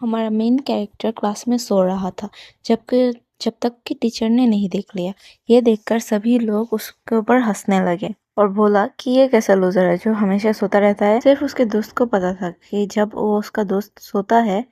हमारा main character class में सो रहा था जब तक कि टीचर ने नहीं देख लिया। ये देखकर सभी लोग उसके ऊपर हंसने लगे और बोला कि ये कैसा लूजर है जो हमेशा सोता रहता है। सिर्फ उसके दोस्त को पता था कि जब वो उसका दोस्त सोता है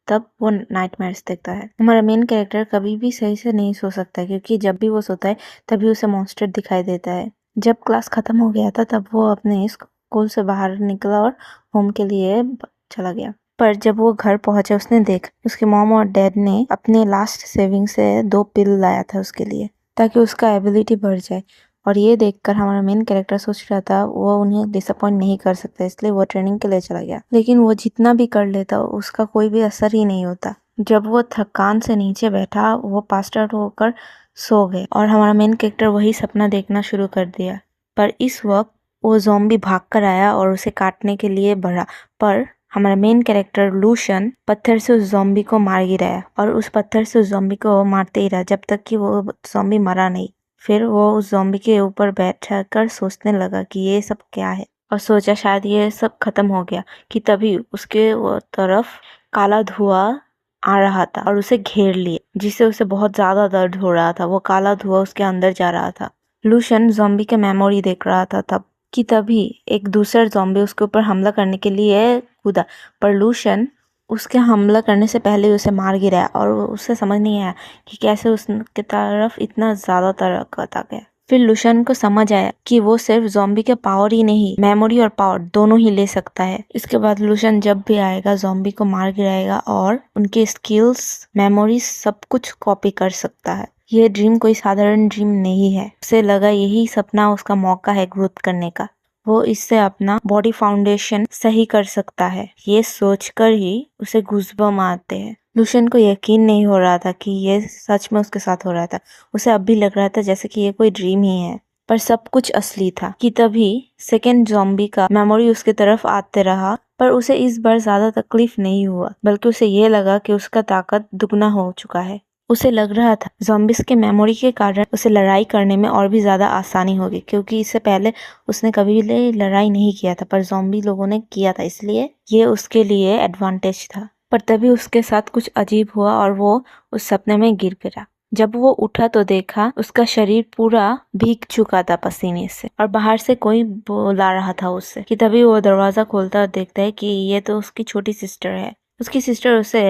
तब वो नाइटमेयर्स देखता है। हमारा मेन कैरेक्टर कभी भी सही से नहीं सो सकता क्योंकि जब भी वो सोता है तभी उसे मॉन्स्टर दिखाई देता है। जब क्लास खत्म हो गया था तब वो अपने स्कूल से बाहर निकला और होम के लिए चला गया। पर जब वो घर पहुंचा उसने देखा उसके मॉम और डैड ने अपने लास्ट सेविंग से 2 पिल लाया था उसके लिए ताकि उसका एबिलिटी बढ़ जाए। और ये देखकर हमारा मेन कैरेक्टर सोच रहा था वो उन्हें डिसअपॉइंट नहीं कर सकता, इसलिए वो ट्रेनिंग के लिए चला गया। लेकिन वो जितना भी कर लेता उसका कोई भी असर ही नहीं होता। जब वो थकान से नीचे बैठा वो पास्ट आउट होकर सो गए और हमारा मेन कैरेक्टर वही सपना देखना शुरू कर दिया। पर इस वक्त वो ज़ॉम्बी भाग कर आया और उसे काटने के लिए बढ़ा, पर हमारा मेन कैरेक्टर लूशन पत्थर से उस ज़ॉम्बी को मार गिराया और उस पत्थर से उस ज़ॉम्बी को मारते ही रहा जब तक कि वो ज़ॉम्बी मरा नहीं। फिर वो उस ज़ॉम्बी के ऊपर बैठकर सोचने लगा कि ये सब क्या है और सोचा शायद ये सब खत्म हो गया कि तभी उसके वो तरफ काला धुआं आ रहा था और उसे घेर लिया, जिससे उसे बहुत ज्यादा दर्द हो रहा था। वो काला धुआं उसके अंदर जा रहा था। लूशन ज़ॉम्बी के मेमोरी देख रहा था तभी एक दूसरा ज़ॉम्बी उसके ऊपर हमला करने के लिए कूदा, पर लूशन उसके हमला करने से पहले उसे मार गिराया और उसे समझ नहीं आया कि कैसे उसके तरफ इतना ज्यादा ताकत आ गया। फिर लूशन को समझ आया कि वो सिर्फ ज़ॉम्बी के पावर ही नहीं, मेमोरी और पावर दोनों ही ले सकता है। इसके बाद लूशन जब भी आएगा ज़ॉम्बी को मार गिराएगा और उनके स्किल्स, मेमोरीज सब कुछ कॉपी कर सकता है। ये ड्रीम कोई साधारण ड्रीम नहीं है। उसे लगा यही सपना उसका मौका है ग्रोथ करने का। वो इससे अपना बॉडी फाउंडेशन सही कर सकता है। ये सोचकर ही उसे गूज़बम्स आते हैं। लूशन को यकीन नहीं हो रहा था कि ये सच में उसके साथ हो रहा था। उसे अब भी लग रहा था जैसे कि ये कोई ड्रीम ही है, पर सब कुछ असली था। कि तभी सेकेंड ज़ॉम्बी का मेमोरी उसके तरफ आते रहा, पर उसे इस बार ज्यादा तकलीफ नहीं हुआ, बल्कि उसे ये लगा कि उसका ताकत दुगना हो चुका है। उसे लग रहा था ज़ॉम्बिस के मेमोरी के कारण उसे लड़ाई करने में और भी ज्यादा आसानी होगी, क्योंकि इससे पहले उसने कभी भी लड़ाई नहीं किया था पर ज़ॉम्बी लोगों ने किया था, इसलिए ये उसके लिए एडवांटेज था। पर तभी उसके साथ कुछ अजीब हुआ और वो उस सपने में गिर गिरा। जब वो उठा तो देखा उसका शरीर पूरा भीग चुका था पसीने से और बाहर से कोई बुला रहा था उससे। कि तभी वो दरवाजा खोलता और देखता है कि ये तो उसकी छोटी सिस्टर है। उसकी सिस्टर उसे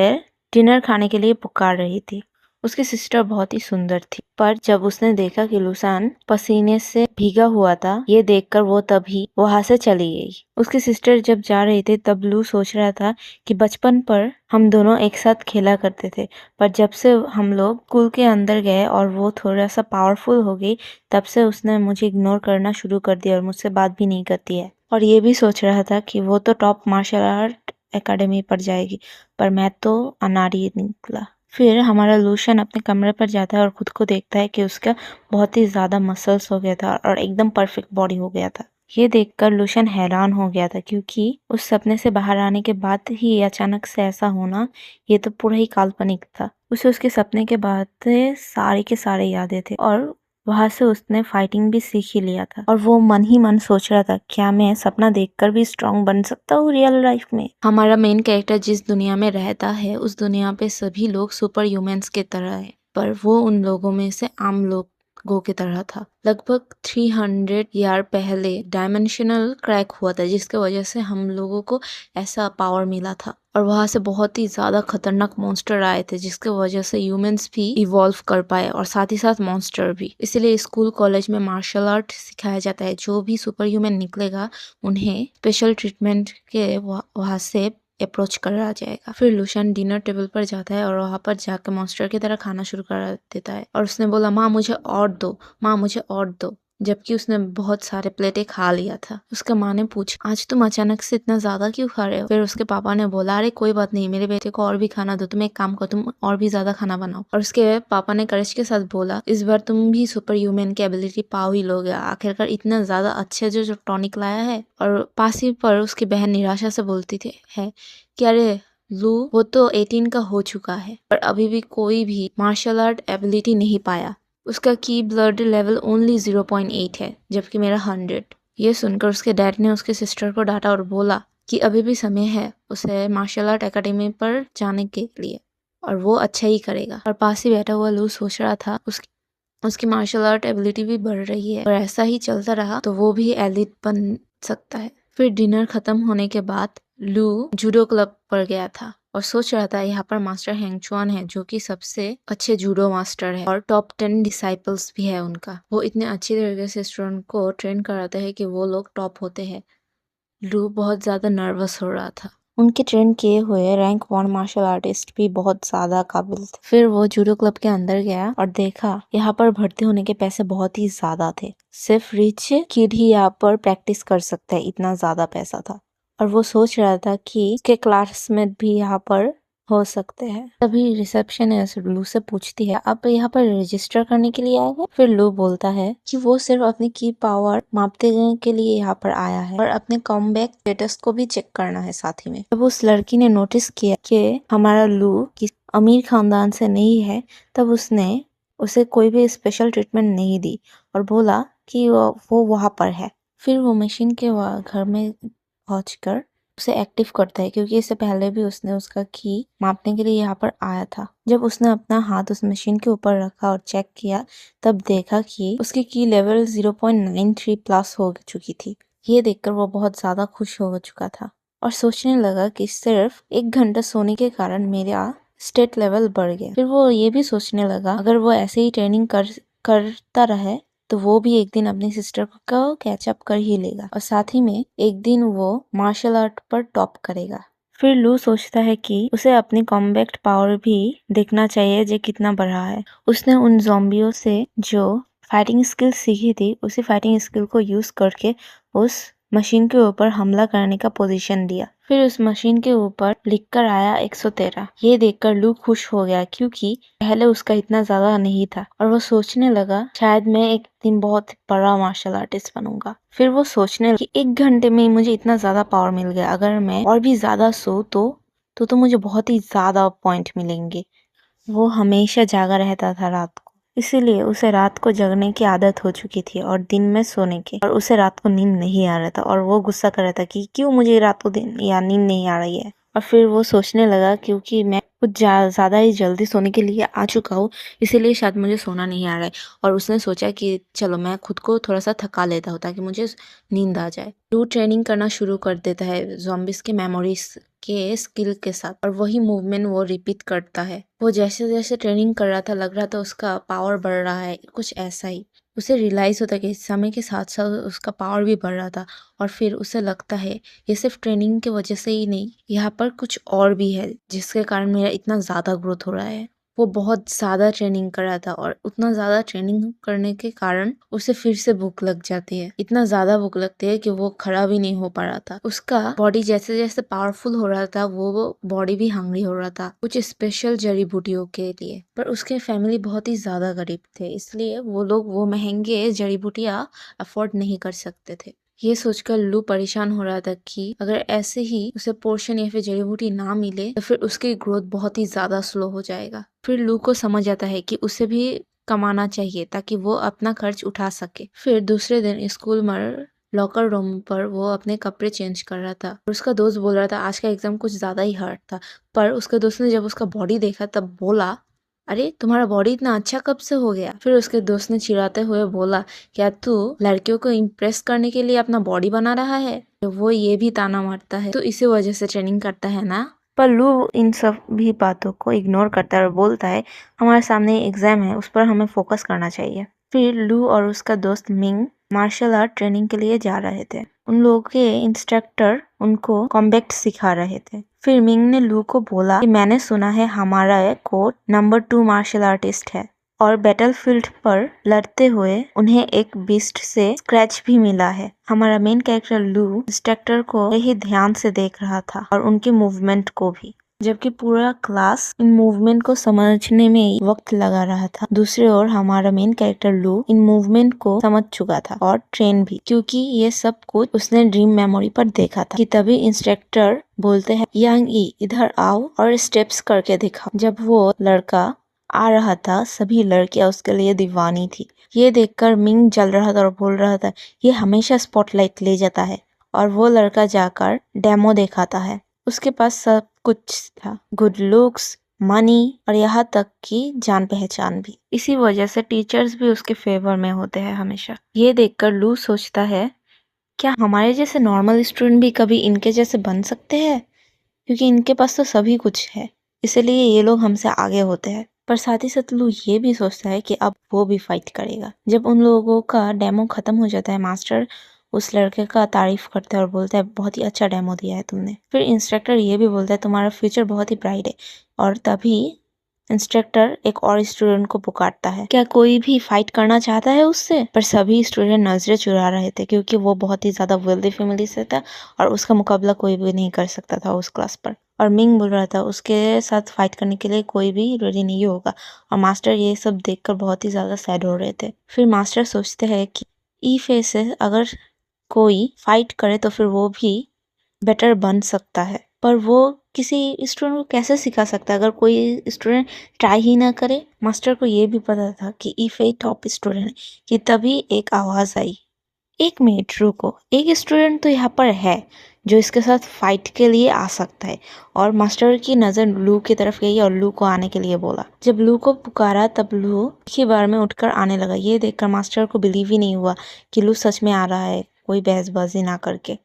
डिनर खाने के लिए पुकार रही थी। उसकी सिस्टर बहुत ही सुंदर थी, पर जब उसने देखा कि लूसान पसीने से भीगा हुआ था, ये देखकर वो तभी वहां से चली गई। उसकी सिस्टर जब जा रही थी तब लू सोच रहा था कि बचपन पर हम दोनों एक साथ खेला करते थे, पर जब से हम लोग स्कूल के अंदर गए और वो थोड़ा सा पावरफुल हो गई, तब से उसने मुझे इग्नोर करना शुरू कर दिया और मुझसे बात भी नहीं करती है। और ये भी सोच रहा था कि वो तो टॉप मार्शल आर्ट एकेडमी पर जाएगी, पर मैं तो अनाड़ी निकला। फिर हमारा लूशन अपने कमरे पर जाता है और खुद को देखता है कि उसका बहुत ही ज्यादा मसल्स हो गया था और एकदम परफेक्ट बॉडी हो गया था। ये देखकर लूशन हैरान हो गया था, क्योंकि उस सपने से बाहर आने के बाद ही अचानक से ऐसा होना, ये तो पूरा ही काल्पनिक था। उसे उसके सपने के बाद सारे के सारे यादें थे और वहां से उसने फाइटिंग भी सीख ही लिया था। और वो मन ही मन सोच रहा था, क्या मैं सपना देखकर भी स्ट्रांग बन सकता हूँ रियल लाइफ में। हमारा मेन कैरेक्टर जिस दुनिया में रहता है उस दुनिया पे सभी लोग सुपर ह्यूमंस के तरह है, पर वो उन लोगों में से आम लोगों की तरह था। लगभग 300 ईयर पहले डायमेंशनल क्रैक हुआ था, जिसके वजह से हम लोगों को ऐसा पावर मिला था और वहां से बहुत ही ज्यादा खतरनाक मॉन्स्टर आए थे, जिसके वजह से ह्यूमंस भी इवॉल्व कर पाए और साथ ही साथ मॉन्स्टर भी। इसलिए स्कूल कॉलेज में मार्शल आर्ट सिखाया जाता है। जो भी सुपर ह्यूमन निकलेगा उन्हें स्पेशल ट्रीटमेंट के वहां से अप्रोच करा जाएगा। फिर लूशन डिनर टेबल पर जाता है और वहां पर जाकर मॉन्स्टर की तरह खाना शुरू कर देता है और उसने बोला, माँ मुझे और दो, माँ मुझे और दो, जबकि उसने बहुत सारे प्लेटें खा लिया था। उसके माँ ने पूछा, आज तुम अचानक से इतना ज्यादा क्यों खा रहे हो? फिर उसके पापा ने बोला, अरे कोई बात नहीं, मेरे बेटे को और भी खाना दो, तुम एक काम करो, तुम और भी ज्यादा खाना बनाओ। और उसके पापा ने करेज के साथ बोला, इस बार तुम भी सुपर ह्यूमन की एबिलिटी पाओ ही लोगे, आखिरकार इतना ज्यादा अच्छे जो टॉनिक लाया है। और पास ही पर उसकी बहन निराशा से बोलती थी है कि अरे लू, वो तो 18 का हो चुका है पर अभी भी कोई भी मार्शल आर्ट एबिलिटी नहीं पाया। उसका की ब्लड लेवल ओनली 0.8 है, जबकि मेरा 100। ये सुनकर उसके डैड ने उसके सिस्टर को डांटा और बोला कि अभी भी समय है उसे मार्शल आर्ट एकेडमी पर जाने के लिए और वो अच्छा ही करेगा। और पास ही बैठा हुआ लू सोच रहा था उसकी मार्शल आर्ट एबिलिटी भी बढ़ रही है और ऐसा ही चलता रहा तो वो भी एलिट बन सकता है। फिर डिनर खत्म होने के बाद लू जूडो क्लब पर गया था और सोच रहा था यहाँ पर मास्टर हेंगचुआन है जो कि सबसे अच्छे जूडो मास्टर है और टॉप 10 डिसाइपल्स भी है उनका। वो इतने अच्छी तरीके से स्टूडेंट को ट्रेन कराते हैं कि वो लोग टॉप होते हैं। लू बहुत ज्यादा नर्वस हो रहा था। उनके ट्रेन किए हुए रैंक 1 मार्शल आर्टिस्ट भी बहुत ज्यादा काबिल थे। फिर वो जूडो क्लब के अंदर गया और देखा यहाँ पर भर्ती होने के पैसे बहुत ही ज्यादा थे। सिर्फ रिच किड ही यहाँ पर प्रैक्टिस कर सकता है, इतना ज्यादा पैसा था। और वो सोच रहा था कि उसके क्लासमेट भी यहाँ पर हो सकते हैं। तभी रिसेप्शनिस्ट लू से पूछती है, आप यहाँ पर रजिस्टर करने के लिए आए हैं? फिर लू बोलता है कि वो सिर्फ अपनी की पावर मापते के लिए यहाँ पर आया है और अपने कमबैक स्टेटस को भी चेक करना है साथ ही में। जब उस लड़की ने नोटिस किया कि हमारा लू किस अमीर खानदान से नहीं है, तब उसने उसे कोई भी स्पेशल ट्रीटमेंट नहीं दी और बोला कि वो वहाँ पर है। फिर वो मशीन के घर में पहुंचकर उसे एक्टिव करता है क्योंकि इससे पहले भी उसने उसका की मापने के लिए यहाँ पर आया था। जब उसने अपना हाथ उस मशीन के ऊपर रखा और चेक किया तब देखा कि उसकी की लेवल 0.93 प्लस हो चुकी थी। ये देखकर वो बहुत ज्यादा खुश हो चुका था और सोचने लगा कि सिर्फ 1 घंटा सोने के कारण मेरा स्टेट लेवल बढ़ गया। फिर वो ये भी सोचने लगा अगर वो ऐसे ही ट्रेनिंग करता रहे तो वो भी एक दिन अपनी सिस्टर को कैचअप कर ही लेगा और साथ ही में एक दिन वो मार्शल आर्ट पर टॉप करेगा। फिर लू सोचता है कि उसे अपनी कॉम्बैक्ट पावर भी देखना चाहिए जो कितना बढ़ा है। उसने उन ज़ॉम्बियों से जो फाइटिंग स्किल सीखी थी उसी फाइटिंग स्किल को यूज करके उस मशीन के ऊपर हमला करने का पोजीशन दिया। फिर उस मशीन के ऊपर लिखकर आया 113। ये देखकर लू खुश हो गया क्योंकि पहले उसका इतना ज्यादा नहीं था और वो सोचने लगा शायद मैं एक दिन बहुत बड़ा मार्शल आर्टिस्ट बनूंगा। फिर वो सोचने लगा कि 1 घंटे में मुझे इतना ज्यादा पावर मिल गया, अगर मैं और भी ज्यादा सो तो मुझे बहुत ही ज्यादा पॉइंट मिलेंगे। वो हमेशा जागा रहता था रात को, इसीलिए उसे रात को जगने की आदत हो चुकी थी और दिन में सोने की, और उसे रात को नींद नहीं आ रहा था और वो गुस्सा कर रहा था कि क्यों मुझे रात को दिन या नींद नहीं आ रही है। और फिर वो सोचने लगा क्योंकि मैं कुछ ज्यादा ही जल्दी सोने के लिए आ चुका हूँ इसीलिए शायद मुझे सोना नहीं आ रहा है। और उसने सोचा कि चलो मैं खुद को थोड़ा सा थका लेता हूँ ताकि मुझे नींद आ जाए। लू ट्रेनिंग करना शुरू कर देता है ज़ॉम्बिस के मेमोरीज के स्किल के साथ और वही मूवमेंट वो रिपीट करता है। वो जैसे जैसे ट्रेनिंग कर रहा था लग रहा था उसका पावर बढ़ रहा है, कुछ ऐसा ही। उसे रियलाइज होता है कि समय के साथ साथ उसका पावर भी बढ़ रहा था और फिर उसे लगता है ये सिर्फ ट्रेनिंग की वजह से ही नहीं, यहाँ पर कुछ और भी है जिसके कारण मेरा इतना ज़्यादा ग्रोथ हो रहा है। वो बहुत ज़्यादा ट्रेनिंग कर रहा था और उतना ज़्यादा ट्रेनिंग करने के कारण उसे फिर से भूख लग जाती है। इतना ज़्यादा भूख लगती है कि वो खड़ा भी नहीं हो पा रहा था। उसका बॉडी जैसे जैसे पावरफुल हो रहा था वो बॉडी भी हंग्री हो रहा था कुछ स्पेशल जड़ी बूटियों के लिए। पर उसके फैमिली बहुत ही ज़्यादा गरीब थे इसलिए वो लोग वो महंगे जड़ी बूटियाँ अफोर्ड नहीं कर सकते थे। ये सोचकर लू परेशान हो रहा था कि अगर ऐसे ही उसे पोर्शन या फिर जड़ी बूटी ना मिले तो फिर उसकी ग्रोथ बहुत ही ज्यादा स्लो हो जाएगा। फिर लू को समझ आता है कि उसे भी कमाना चाहिए ताकि वो अपना खर्च उठा सके। फिर दूसरे दिन स्कूल में लॉकर रूम पर वो अपने कपड़े चेंज कर रहा था और उसका दोस्त बोल रहा था आज का एग्जाम कुछ ज्यादा ही हार्ड था। पर उसके दोस्त ने जब उसका बॉडी देखा तब बोला, अरे तुम्हारा बॉडी इतना अच्छा कब से हो गया? फिर उसके दोस्त ने चिढ़ाते हुए बोला, क्या तू लड़कियों को इम्प्रेस करने के लिए अपना बॉडी बना रहा है? तो वो ये भी ताना मारता है तो इसी वजह से ट्रेनिंग करता है ना। पर लू इन सब भी बातों को इग्नोर करता है और बोलता है हमारे सामने एग्जाम है उस पर हमें फोकस करना चाहिए। फिर लू और उसका दोस्त मिंग मार्शल आर्ट ट्रेनिंग के लिए जा रहे थे। उन लोगों के इंस्ट्रक्टर उनको कॉम्बैक्ट सिखा रहे थे। फिर मिंग ने लू को बोला कि मैंने सुना है हमारा कोच नंबर 2 मार्शल आर्टिस्ट है और बैटलफील्ड पर लड़ते हुए उन्हें एक बीस्ट से स्क्रैच भी मिला है। हमारा मेन कैरेक्टर लू इंस्ट्रक्टर को यही ध्यान से देख रहा था और उनके मूवमेंट को भी, जबकि पूरा क्लास इन मूवमेंट को समझने में वक्त लगा रहा था। दूसरी ओर हमारा मेन कैरेक्टर लू इन मूवमेंट को समझ चुका था और ट्रेन भी, क्योंकि ये सब कुछ उसने ड्रीम मेमोरी पर देखा था। कि तभी इंस्ट्रक्टर बोलते हैं यांग ई इधर आओ और स्टेप्स करके दिखाओ। जब वो लड़का आ रहा था सभी लड़कियां उसके लिए दीवानी थी। ये देखकर मिंग जल रहा था और बोल रहा था ये हमेशा स्पॉटलाइट ले जाता है और वो लड़का जाकर डेमो दिखाता है। उसके पास सब कुछ था, गुड लुक्स, मनी और यहाँ तक कि जान पहचान भी। इसी वजह से टीचर्स भी उसके फेवर में होते हैं हमेशा। ये देखकर लू सोचता है, क्या हमारे जैसे नॉर्मल स्टूडेंट भी कभी इनके जैसे बन सकते हैं? क्योंकि इनके पास तो सभी कुछ है, इसलिए ये लोग हमसे आगे होते हैं। पर साथ ही साथ लू ये भी सोचता है कि अब वो भी फाइट करेगा। जब उन लोगों का डेमो खत्म हो जाता है, मास्टर उस लड़के का तारीफ करता है और बोलता है बहुत ही अच्छा डेमो दिया है तुमने। फिर इंस्ट्रक्टर ये भी बोलता है तुम्हारा फ्यूचर बहुत ही ब्राइट है। और तभी इंस्ट्रक्टर एक और स्टूडेंट को पुकारता है, क्या कोई भी फाइट करना चाहता है उससे? पर सभी स्टूडेंट नजरें चुरा रहे थे क्योंकि वो बहुत ही ज्यादा वेल्दी फैमिली से था और उसका मुकाबला कोई भी नहीं कर सकता था उस क्लास पर। और मिंग बोल रहा था उसके साथ फाइट करने के लिए कोई भी रेडी नहीं होगा। और मास्टर ये सब देखकर बहुत ही ज्यादा सैड हो रहे थे। फिर मास्टर सोचते हैं कि ई फे से अगर कोई फाइट करे तो फिर वो भी बेटर बन सकता है। पर वो किसी स्टूडेंट को कैसे सिखा सकता है अगर कोई स्टूडेंट ट्राई ही ना करे? मास्टर को ये भी पता था कि ईफे टॉप स्टूडेंट है कि तभी एक आवाज आई, एक मिनट रुको, एक स्टूडेंट तो यहाँ पर है जो इसके साथ फाइट के लिए आ सकता है। और मास्टर की नजर लू की तरफ गई और लू को आने के लिए बोला। जब लू को पुकारा तब लू एक ही बार में उठकर आने लगा। ये देखकर मास्टर को बिलीव ही नहीं हुआ कि लू सच में आ रहा है, कोई बहसबाजी ना करके।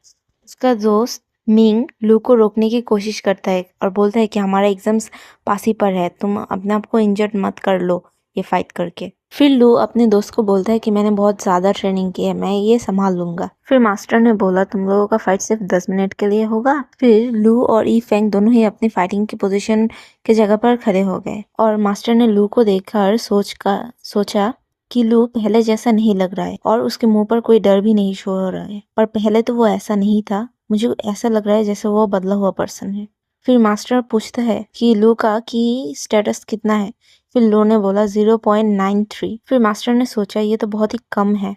उसका दोस्त मिंग लू को रोकने की कोशिश करता है और बोलता है कि हमारा एग्जाम्स पास ही पर है, तुम अपने आप को इंजर्ड मत कर लो ये फाइट करके। फिर लू अपने दोस्त को बोलता है कि मैंने बहुत ज्यादा ट्रेनिंग की है, मैं ये संभाल लूंगा। फिर मास्टर ने बोला तुम लोगों का फाइट सिर्फ 10 मिनट के लिए होगा। फिर लू और ई फेंग दोनों ही अपनी फाइटिंग की पोजीशन के जगह पर खड़े हो गए और मास्टर ने लू को देखकर सोचा कि लू पहले जैसा नहीं लग रहा है और उसके मुंह पर कोई डर भी नहीं शो हो रहा है। पर पहले तो वो ऐसा नहीं था, मुझे ऐसा लग रहा है जैसे वो बदला हुआ पर्सन है। फिर मास्टर पूछता है कि लू का की स्टेटस कितना है। फिर लू ने बोला 0.93। फिर मास्टर ने सोचा ये तो बहुत ही कम है,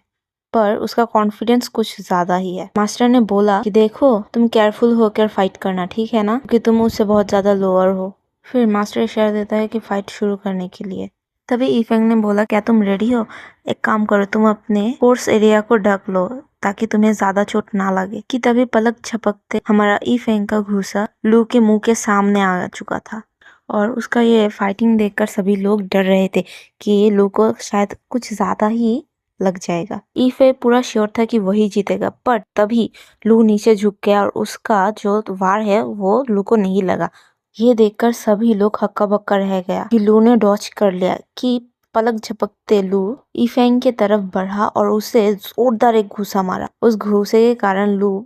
पर उसका कॉन्फिडेंस कुछ ज्यादा ही है। मास्टर ने बोला कि देखो तुम केयरफुल होकर फाइट करना, ठीक है ना, क्योंकि तुम उससे बहुत ज्यादा लोअर हो। फिर मास्टर इशारा देता है कि फाइट शुरू करने के लिए। तभी ईफेंग ने बोला क्या तुम रेडी हो? एक काम करो, तुम अपने कोर्स एरिया को ढक लो ताकि तुम्हें ज्यादा चोट ना लगे। कि तभी पलक झपकते हमारा ईफेंग का घूसा लू के मुंह के सामने आ चुका था और उसका ये फाइटिंग देखकर सभी लोग डर रहे थे कि लू को शायद कुछ ज्यादा ही लग जाएगा। ईफे पूरा श्योर था कि वही जीतेगा, पर तभी लू नीचे झुक गया और उसका जो वार है वो लू को नहीं लगा। ये देखकर सभी लोग हक्का बक्का रह गया कि लू ने डॉच कर लिया। कि पलक झपकते लू ईफेंग की तरफ बढ़ा और उसे जोरदार एक घूसा मारा। उस घूसे के कारण लू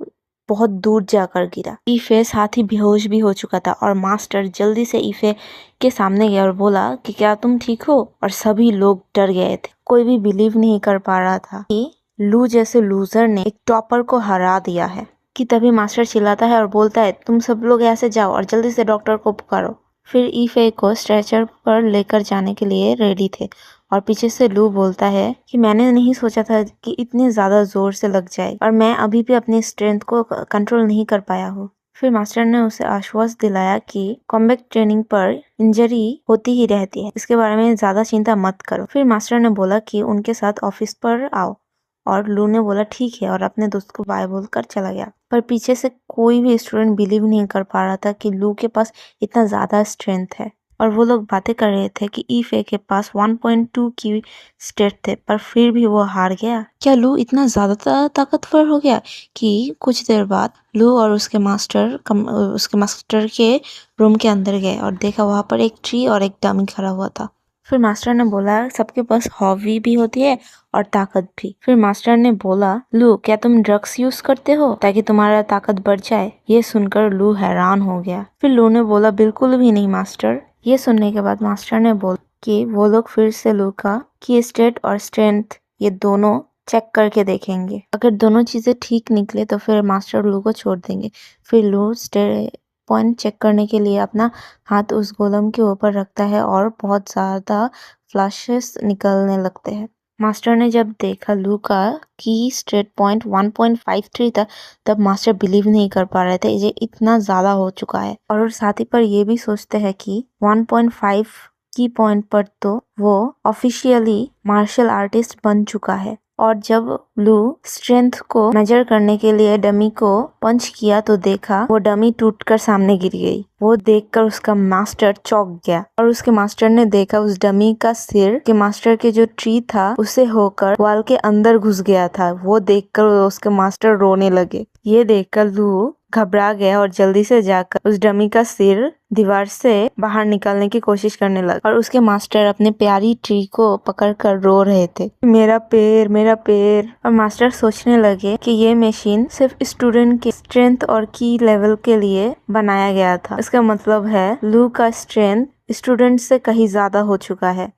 बहुत दूर जाकर गिरा। ईफे साथ ही बेहोश भी हो चुका था और मास्टर जल्दी से ईफे के सामने गया और बोला कि क्या तुम ठीक हो? और सभी लोग डर गए थे। कोई भी बिलीव नहीं कर पा रहा था कि लू जैसे लूजर ने एक टॉपर को हरा दिया है। कि तभी मास्टर चिल्लाता है और बोलता है तुम सब लोग ऐसे जाओ और जल्दी से डॉक्टर को पुकारो। फिर ईफे को स्ट्रेचर पर लेकर जाने के लिए रेडी थे और पीछे से लू बोलता है कि मैंने नहीं सोचा था कि इतनी ज्यादा जोर से लग जाए और मैं अभी भी अपनी स्ट्रेंथ को कंट्रोल नहीं कर पाया हूँ। फिर मास्टर ने उसे आश्वास दिलाया कि कॉम्बैट ट्रेनिंग पर इंजरी होती ही रहती है, इसके बारे में ज्यादा चिंता मत करो। फिर मास्टर ने बोला कि उनके साथ ऑफिस पर आओ और लू ने बोला ठीक है और अपने दोस्त को बाय बोलकर चला गया। पर पीछे से कोई भी स्टूडेंट बिलीव नहीं कर पा रहा था कि लू के पास इतना ज्यादा स्ट्रेंथ है। और वो लोग बातें कर रहे थे कि ईफे के पास 1.2 की स्टेट थे पर फिर भी वो हार गया। क्या लू इतना ज्यादा ताकतवर हो गया? कि कुछ देर बाद लू और उसके मास्टर के रूम के अंदर गए और देखा वहां पर एक ट्री और एक डमी खड़ा हुआ था। फिर मास्टर ने बोला सबके पास हॉबी भी होती है और ताकत भी। फिर मास्टर ने बोला लू क्या तुम ड्रग्स यूज करते हो ताकि तुम्हारा ताकत बढ़ जाए? ये सुनकर लू हैरान हो गया। फिर लू ने बोला बिल्कुल भी नहीं मास्टर। ये सुनने के बाद मास्टर ने बोला कि वो लोग फिर से लू का की स्टेट और स्ट्रेंथ ये दोनों चेक करके देखेंगे। अगर दोनों चीजें ठीक निकले तो फिर मास्टर लू को छोड़ देंगे। फिर लू पॉइंट चेक करने के लिए अपना हाथ उस गोलम के ऊपर रखता है और बहुत ज्यादा फ्लैशेस निकलने लगते हैं। मास्टर ने जब देखा लू का की स्ट्रेट पॉइंट 1.53 था तब मास्टर बिलीव नहीं कर पा रहे थे ये इतना ज्यादा हो चुका है। और साथ ही पर ये भी सोचते हैं कि 1.5 की पॉइंट पर तो वो ऑफिशियली मार्शल आर्टिस्ट बन चुका है और जब लू स्ट्रेंथ को मेजर करने के लिए डमी को पंच किया तो देखा वो डमी टूटकर सामने गिर गई। वो देखकर उसका मास्टर चौंक गया और उसके मास्टर ने देखा उस डमी का सिर के मास्टर के जो ट्री था उसे होकर वॉल के अंदर घुस गया था। वो देखकर उसके मास्टर रोने लगे। ये देखकर लू घबरा गया और जल्दी से जाकर उस डमी का सिर दीवार से बाहर निकालने की कोशिश करने लगा और उसके मास्टर अपने प्यारी ट्री को पकड़कर रो रहे थे, मेरा पैर, मेरा पैर। और मास्टर सोचने लगे कि ये मशीन सिर्फ स्टूडेंट के स्ट्रेंथ और की लेवल के लिए बनाया गया था। इसका मतलब है लू का स्ट्रेंथ स्टूडेंट से कहीं ज्यादा हो चुका है।